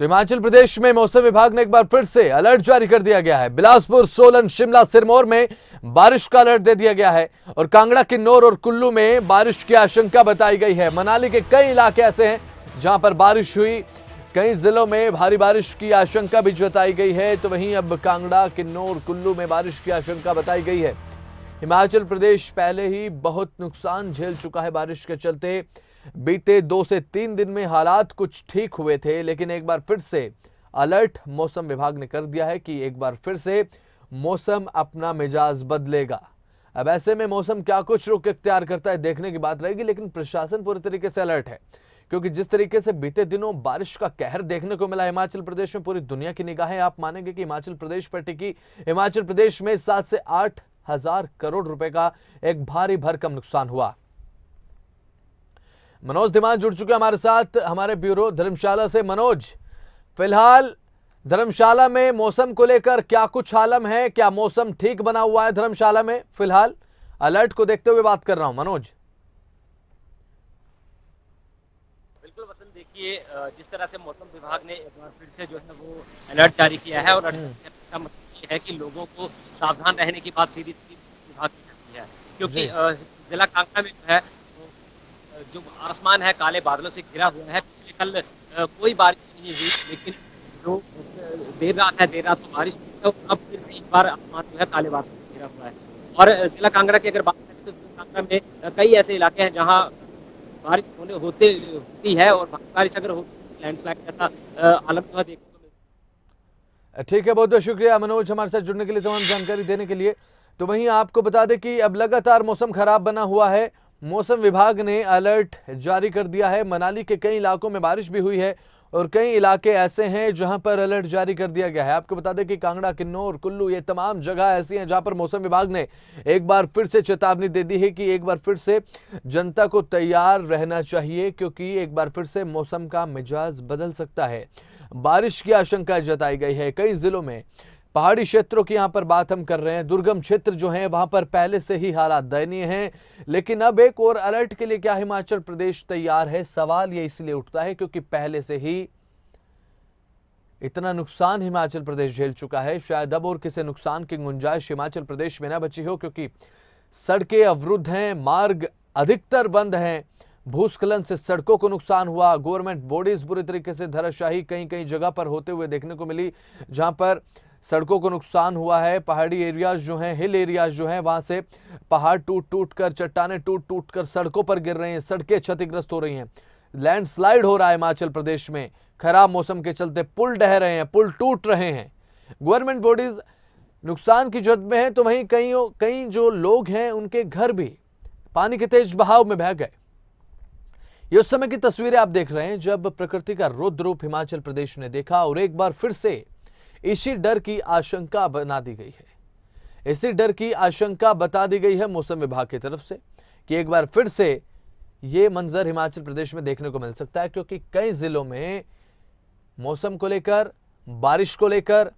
तो हिमाचल प्रदेश में मौसम विभाग ने एक बार फिर से अलर्ट जारी कर दिया गया है। बिलासपुर, सोलन, शिमला, सिरमौर में बारिश का अलर्ट दे दिया गया है और कांगड़ा, किन्नौर और कुल्लू में बारिश की आशंका बताई गई है। मनाली के कई इलाके ऐसे हैं जहां पर बारिश हुई, कई जिलों में भारी बारिश की आशंका भी जताई गई है। तो वहीं अब कांगड़ा, किन्नौर, कुल्लू में बारिश की आशंका बताई गई है। हिमाचल प्रदेश पहले ही बहुत नुकसान झेल चुका है बारिश के चलते। बीते 2 से 3 दिन में हालात कुछ ठीक हुए थे, लेकिन एक बार फिर से अलर्ट मौसम विभाग ने कर दिया है कि एक बार फिर से मौसम अपना मिजाज बदलेगा। अब ऐसे में मौसम क्या कुछ रुख इख्तियार करता है देखने की बात रहेगी, लेकिन प्रशासन पूरी तरीके से अलर्ट है, क्योंकि जिस तरीके से बीते दिनों बारिश का कहर देखने को मिला हिमाचल प्रदेश में, पूरी दुनिया की निगाहें आप मानेंगे कि हिमाचल प्रदेश पर टिकी। हिमाचल प्रदेश में 7 से 8 हजार करोड़ रुपए का एक भारी भरकम नुकसान हुआ। मनोज धीमान जुड़ चुके हमारे साथ हमारे ब्यूरो धर्मशाला से। मनोज, फिलहाल धर्मशाला में मौसम को लेकर क्या कुछ आलम है? क्या मौसम ठीक बना हुआ है धर्मशाला में? फिलहाल अलर्ट को देखते हुए बात कर रहा हूं मनोज। बिल्कुल वसंत, देखिए जिस तरह से मौसम विभाग ने एक बार फिर से जो है वो अलर्ट जारी किया है और अलर्ट का मतलब ये है कि लोगों को सावधान रहने की बात सीधी विभाग की करती है, क्योंकि जिला कांगड़ा में जो है जो आसमान है काले बादलों से घिरा हुआ है। पिछले कल कोई बारिश नहीं हुई, लेकिन जो देर रात को बारिश हुई है, अब फिर से एक बार आसमान जो है काले बादलों से घिरा हुआ है। और जिला कांगड़ा की अगर बात करें तो जिला कांगड़ा में कई ऐसे इलाके हैं जहाँ बारिश होती है और बारिश अगर होती है लैंडस्लाइड जैसा आलम जो है देखने को मिलता है। ठीक है, बहुत बहुत शुक्रिया मनोज हमारे साथ जुड़ने के लिए, तमाम जानकारी देने के लिए। तो वहीं आपको बता दें कि अब लगातार मौसम खराब बना हुआ है। मौसम विभाग ने अलर्ट जारी कर दिया है। मनाली के कई इलाकों में बारिश भी हुई है और कई इलाके ऐसे हैं जहां पर अलर्ट जारी कर दिया गया है। आपको बता दें कि कांगड़ा, किन्नौर, कुल्लू, ये तमाम जगह ऐसी हैं जहां पर मौसम विभाग ने एक बार फिर से चेतावनी दे दी है कि एक बार फिर से जनता को तैयार रहना चाहिए, क्योंकि एक बार फिर से मौसम का मिजाज बदल सकता है। बारिश की आशंका जताई गई है कई जिलों में। पहाड़ी क्षेत्रों की यहां पर बात हम कर रहे हैं, दुर्गम क्षेत्र जो हैं वहां पर पहले से ही हालात दयनीय हैं, लेकिन अब एक और अलर्ट के लिए क्या हिमाचल प्रदेश तैयार है? सवाल ये इसलिए उठता है क्योंकि पहले से ही इतना नुकसान हिमाचल प्रदेश झेल चुका है। शायद अब और किसी नुकसान की गुंजाइश हिमाचल प्रदेश में न बची हो, क्योंकि सड़कें अवरुद्ध हैं, मार्ग अधिकतर बंद हैं, भूस्खलन से सड़कों को नुकसान हुआ, गवर्नमेंट बॉडीज बुरी तरीके से धराशायी कहीं कहीं जगह पर होते हुए देखने को मिली, जहां पर सड़कों को नुकसान हुआ है। पहाड़ी एरियाज जो हैं, हिल एरियाज जो हैं, वहां से पहाड़ टूट टूट कर, चट्टाने टूट टूट कर सड़कों पर गिर रही हैं, सड़कें क्षतिग्रस्त हो रही हैं, लैंडस्लाइड हो रहा है हिमाचल प्रदेश में। खराब मौसम के चलते पुल ढह रहे हैं, पुल टूट रहे हैं, गवर्नमेंट बॉडीज नुकसान की जद में है। तो वहीं कई जो लोग हैं उनके घर भी पानी के तेज बहाव में बह गए। ये उस समय की तस्वीरें आप देख रहे हैं जब प्रकृति का रुद्र रूप हिमाचल प्रदेश ने देखा और एक बार फिर से इसी डर की आशंका बना दी गई है। इसी डर की आशंका बता दी गई है मौसम विभाग की तरफ से कि एक बार फिर से ये मंजर हिमाचल प्रदेश में देखने को मिल सकता है, क्योंकि कई जिलों में मौसम को लेकर, बारिश को लेकर,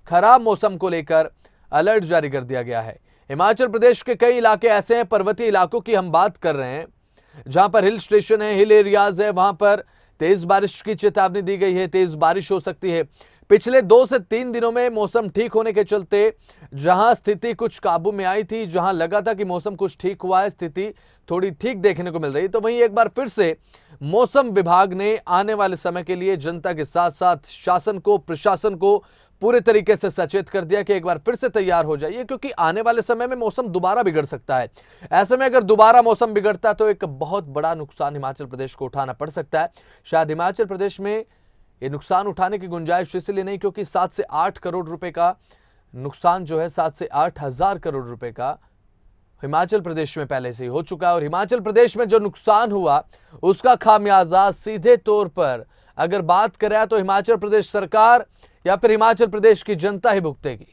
खराब मौसम को लेकर अलर्ट जारी कर दिया गया है। हिमाचल प्रदेश के कई इलाके ऐसे हैं, पर्वतीय इलाकों की हम बात कर रहे हैं, जहां पर हिल स्टेशन है, हिल एरियाज है, वहां पर तेज बारिश की चेतावनी दी गई है, तेज बारिश हो सकती है। पिछले 2 से 3 दिनों में मौसम ठीक होने के चलते जहां स्थिति कुछ काबू में आई थी, जहां लगा था कि मौसम कुछ ठीक हुआ है, स्थिति थोड़ी ठीक देखने को मिल रही, तो वहीं एक बार फिर से मौसम विभाग ने आने वाले समय के लिए जनता के साथ साथ शासन को, प्रशासन को पूरे तरीके से सचेत कर दिया कि एक बार फिर से तैयार हो जाइए, क्योंकि आने वाले समय में मौसम दोबारा बिगड़ सकता है। ऐसे में अगर दोबारा मौसम बिगड़ता है तो एक बहुत बड़ा नुकसान हिमाचल प्रदेश को उठाना पड़ सकता है। शायद हिमाचल प्रदेश में ये नुकसान उठाने की गुंजाइश इसलिए नहीं क्योंकि 7 से 8 करोड़ रुपए का नुकसान जो है, 7 से 8 हजार करोड़ रुपए का हिमाचल प्रदेश में पहले से ही हो चुका है। और हिमाचल प्रदेश में जो नुकसान हुआ उसका खामियाजा सीधे तौर पर अगर बात करें तो हिमाचल प्रदेश सरकार या फिर हिमाचल प्रदेश की जनता ही भुगतेगी,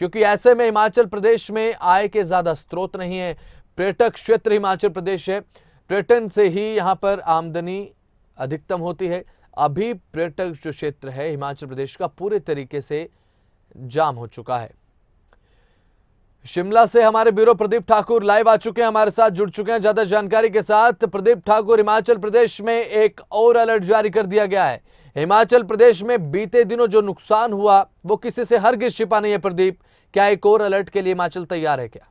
क्योंकि ऐसे में हिमाचल प्रदेश में आय के ज्यादा स्रोत नहीं है। पर्यटक क्षेत्र हिमाचल प्रदेश है, पर्यटन से ही यहां पर आमदनी अधिकतम होती है। अभी पर्यटक जो क्षेत्र है हिमाचल प्रदेश का पूरे तरीके से जाम हो चुका है। शिमला से हमारे ब्यूरो प्रदीप ठाकुर लाइव आ चुके हैं, हमारे साथ जुड़ चुके हैं ज्यादा जानकारी के साथ। प्रदीप ठाकुर, हिमाचल प्रदेश में एक और अलर्ट जारी कर दिया गया है। हिमाचल प्रदेश में बीते दिनों जो नुकसान हुआ वो किसी से हरगिज छिपा नहीं है। प्रदीप, क्या एक और अलर्ट के लिए हिमाचल तैयार है क्या?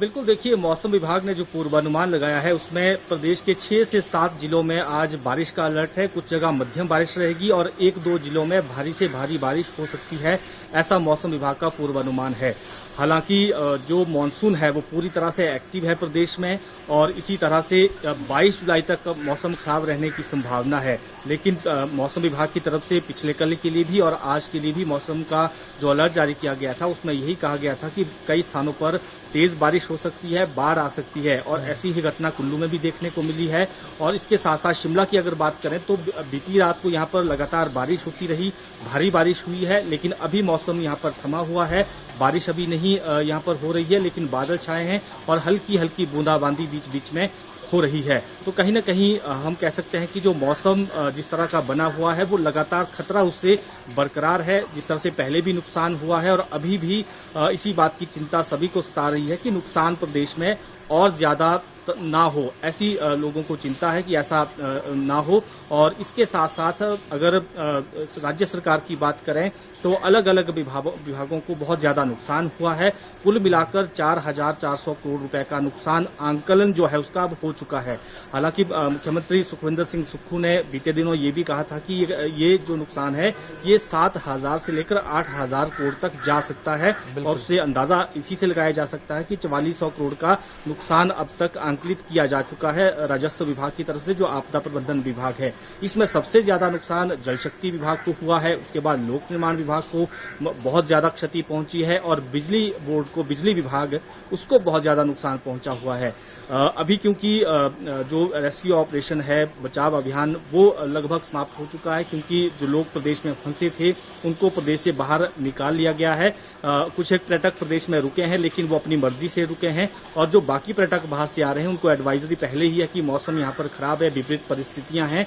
बिल्कुल, देखिए, मौसम विभाग ने जो पूर्वानुमान लगाया है उसमें प्रदेश के 6 से 7 जिलों में आज बारिश का अलर्ट है। कुछ जगह मध्यम बारिश रहेगी और 1-2 जिलों में भारी से भारी बारिश हो सकती है, ऐसा मौसम विभाग का पूर्वानुमान है। हालांकि जो मानसून है वो पूरी तरह से एक्टिव है प्रदेश में और इसी तरह से 22 जुलाई तक मौसम खराब रहने की संभावना है। लेकिन मौसम विभाग की तरफ से पिछले कल के लिए भी और आज के लिए भी मौसम का जो अलर्ट जारी किया गया था उसमें यही कहा गया था कि कई स्थानों पर तेज बारिश हो सकती है, बाढ़ आ सकती है और ऐसी ही घटना कुल्लू में भी देखने को मिली है। और इसके साथ साथ शिमला की अगर बात करें तो बीती रात को यहाँ पर लगातार बारिश होती रही, भारी बारिश हुई है, लेकिन अभी मौसम यहाँ पर थमा हुआ है। बारिश अभी नहीं यहाँ पर हो रही है, लेकिन बादल छाए हैं और हल्की हल्की बूंदाबांदी बीच बीच में हो रही है। तो कहीं ना कहीं हम कह सकते हैं कि जो मौसम जिस तरह का बना हुआ है वो लगातार खतरा उससे बरकरार है। जिस तरह से पहले भी नुकसान हुआ है और अभी भी इसी बात की चिंता सभी को सता रही है कि नुकसान प्रदेश में और ज्यादा ना हो, ऐसी लोगों को चिंता है कि ऐसा ना हो। और इसके साथ साथ अगर राज्य सरकार की बात करें तो अलग अलग विभागों को बहुत ज्यादा नुकसान हुआ है। कुल मिलाकर 4,400 करोड़ रुपए का नुकसान आंकलन जो है उसका अब हो चुका है। हालांकि मुख्यमंत्री सुखविंदर सिंह सुक्खू ने बीते दिनों ये भी कहा था कि ये जो नुकसान है ये 7,000 से लेकर 8,000 करोड़ तक जा सकता है और उससे अंदाजा इसी से लगाया जा सकता है कि 4,400 करोड़ का नुकसान अब तक आंकलित किया जा चुका है राजस्व विभाग की तरफ से, जो आपदा प्रबंधन विभाग है। इसमें सबसे ज्यादा नुकसान जल शक्ति विभाग को हुआ है, उसके बाद लोक निर्माण विभाग को बहुत ज्यादा क्षति पहुंची है और बिजली बोर्ड को, बिजली विभाग, उसको बहुत ज्यादा नुकसान पहुंचा हुआ है। अभी क्योंकि जो रेस्क्यू ऑपरेशन है, बचाव अभियान, वो लगभग समाप्त हो चुका है क्योंकि जो लोग प्रदेश में फंसे थे उनको प्रदेश से बाहर निकाल लिया गया है। कुछ एक पर्यटक प्रदेश में रुके हैं लेकिन वो अपनी मर्जी से रुके हैं और जो बाकी पर्यटक बाहर से आ रहे हैं उनको एडवाइजरी पहले ही है कि मौसम यहाँ पर खराब है, विपरीत परिस्थितियां हैं,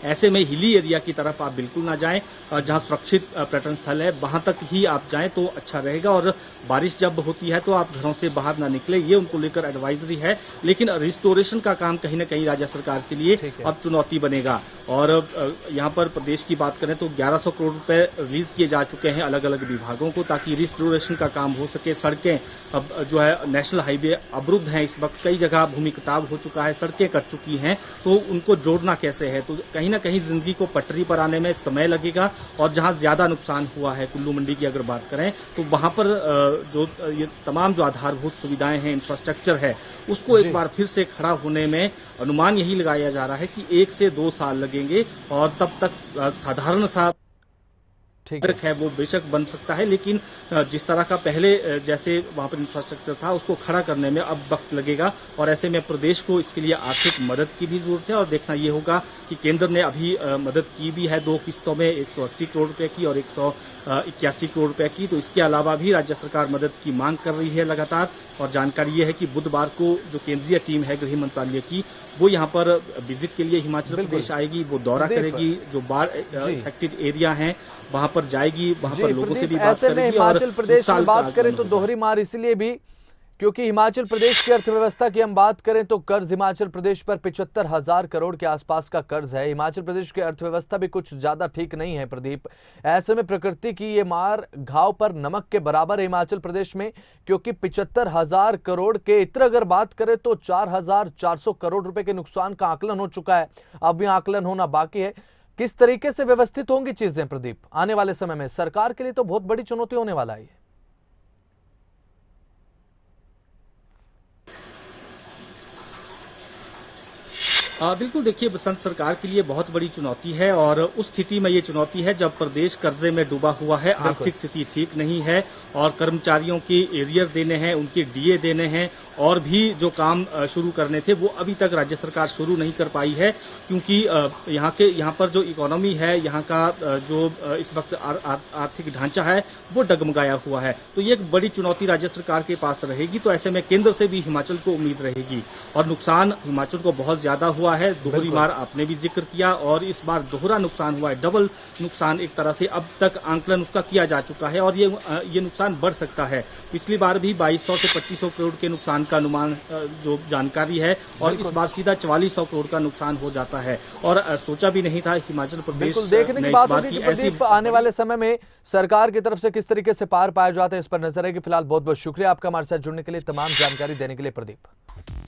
ऐसे में हिली एरिया की तरफ आप बिल्कुल ना जाएं। जहां सुरक्षित पर्यटन स्थल है वहां तक ही आप जाएं तो अच्छा रहेगा। और बारिश जब होती है तो आप घरों से बाहर ना निकले, ये उनको लेकर एडवाइजरी है। लेकिन रिस्टोरेशन का काम कहीं न कहीं राज्य सरकार के लिए अब चुनौती बनेगा। और यहाँ पर प्रदेश की बात करें तो 1100 करोड़ रुपए रिलीज किए जा चुके हैं अलग अलग विभागों को ताकि रिस्टोरेशन का काम हो सके। सड़कें अब जो है नेशनल हाईवे अवरुद्ध हैं इस वक्त, कई जगह भूमि कटाव हो चुका है, सड़कें कट चुकी हैं, तो उनको जोड़ना कैसे है। तो कहीं ना कहीं जिंदगी को पटरी पर आने में समय लगेगा। और जहां ज्यादा नुकसान हुआ है, कुल्लू मंडी की अगर बात करें तो वहां पर जो ये तमाम जो आधारभूत सुविधाएं हैं, इंफ्रास्ट्रक्चर है, उसको एक बार फिर से खड़ा होने में अनुमान यही लगाया जा रहा है कि 1 से 2 साल लगेंगे और तब तक साधारण सा है वो बेशक बन सकता है, लेकिन जिस तरह का पहले जैसे वहां पर इंफ्रास्ट्रक्चर था उसको खड़ा करने में अब वक्त लगेगा। और ऐसे में प्रदेश को इसके लिए आर्थिक मदद की भी जरूरत है और देखना ये होगा कि केंद्र ने अभी मदद की भी है 2 किस्तों में, 180 करोड़ रुपए की और 181 करोड़ रुपए की। तो इसके अलावा भी राज्य सरकार मदद की मांग कर रही है लगातार। और जानकारी ये है कि बुधवार को जो केंद्रीय टीम है गृह मंत्रालय की, वो यहाँ पर विजिट के लिए हिमाचल प्रदेश आएगी, वो दौरा करेगी, जो बाढ़ इफेक्टेड एरिया हैं वहां पर जाएगी, वहां पर लोगों से भी बात करेगी। हिमाचल प्रदेश में बात करें तो दोहरी मार इसलिए भी क्योंकि हिमाचल प्रदेश की अर्थव्यवस्था की हम बात करें तो कर्ज हिमाचल प्रदेश पर 75,000 करोड़ के आसपास का कर्ज है। हिमाचल प्रदेश की अर्थव्यवस्था भी कुछ ज्यादा ठीक नहीं है प्रदीप। ऐसे में प्रकृति की ये मार घाव पर नमक के बराबर है हिमाचल प्रदेश में, क्योंकि 75,000 करोड़ के इतर अगर बात करें तो 4,400 करोड़ रुपए के नुकसान का आकलन हो चुका है, अब भी आकलन होना बाकी है। किस तरीके से व्यवस्थित होंगी चीजें प्रदीप आने वाले समय में? सरकार के लिए तो बहुत बड़ी चुनौती होने वाला है। बिल्कुल, देखिए, बसंत सरकार के लिए बहुत बड़ी चुनौती है और उस स्थिति में ये चुनौती है जब प्रदेश कर्जे में डूबा हुआ है, आर्थिक स्थिति ठीक नहीं है और कर्मचारियों के एरियर देने हैं, उनके डीए देने हैं और भी जो काम शुरू करने थे वो अभी तक राज्य सरकार शुरू नहीं कर पाई है क्योंकि यहाँ पर जो इकोनॉमी है, यहाँ का जो इस वक्त आर्थिक ढांचा है वो डगमगाया हुआ है। तो ये एक बड़ी चुनौती राज्य सरकार के पास रहेगी। तो ऐसे में केंद्र से भी हिमाचल को उम्मीद रहेगी और नुकसान हिमाचल को बहुत ज्यादा हुआ हुआ है। दोहरी मार आपने भी जिक्र किया और इस बार दोहरा नुकसान हुआ है, डबल नुकसान एक तरह से अब तक आंकलन उसका किया जा चुका है और ये नुकसान बढ़ सकता है। पिछली बार भी 2200 से 2500 करोड़ के नुकसान का अनुमान जो जानकारी है और इस बार सीधा 4400 करोड़ का नुकसान हो जाता है और सोचा भी नहीं था हिमाचल प्रदेश बिल्कुल देखने की बात होगी कि प्रदीप आने वाले समय में सरकार की तरफ से किस तरीके से पार पाया जाता है, इस पर नजर है कि फिलहाल बहुत बहुत शुक्रिया आपका हमारे साथ जुड़ने के लिए, तमाम जानकारी देने के लिए प्रदीप।